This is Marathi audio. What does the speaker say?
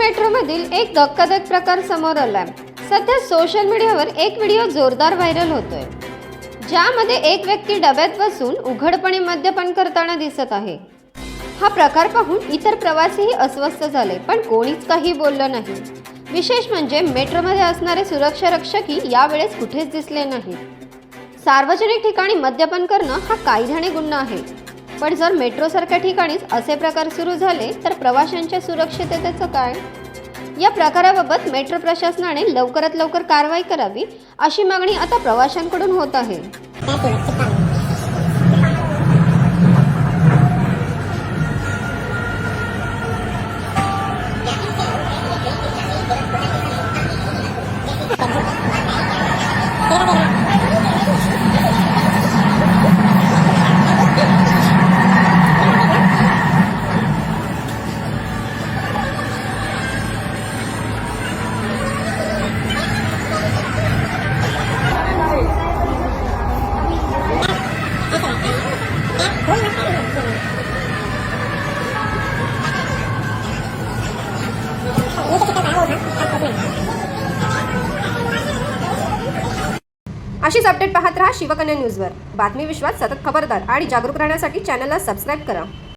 मेट्रोमधील एक धक्कादायक प्रकार समोर आलाय। सध्या सोशल मीडियावर एक व्हिडिओ जोरदार व्हायरल होतोय, ज्यामध्ये एक व्यक्ती डब्यात बसून उघडपणे मद्यपान करताना दिसत आहे। हा प्रकार पाहून इतर प्रवासीही अस्वस्थ झाले, पण कोणीच काही बोललं नाही। विशेष म्हणजे मेट्रोमध्ये असणारे सुरक्षा रक्षकही यावेळेस कुठेच दिसले नाहीत। सार्वजनिक ठिकाणी मद्यपान करणं हा कायद्याने गुन्हा आहे, पण जर मेट्रोसारख्या ठिकाणीच असे प्रकार सुरू झाले तर प्रवाशांच्या सुरक्षिततेचं काय? या प्रकाराबाबत मेट्रो प्रशासनाने लवकरात लवकर कारवाई करावी, अशी मागणी आता प्रवाशांकडून होत आहे। अशीच अपडेट पाहत रहा शिवकन्या न्यूजवर। बातमी विश्वात सतत खबरदार आणि जागरूक राहण्यासाठी चॅनलला सबस्क्राईब करा।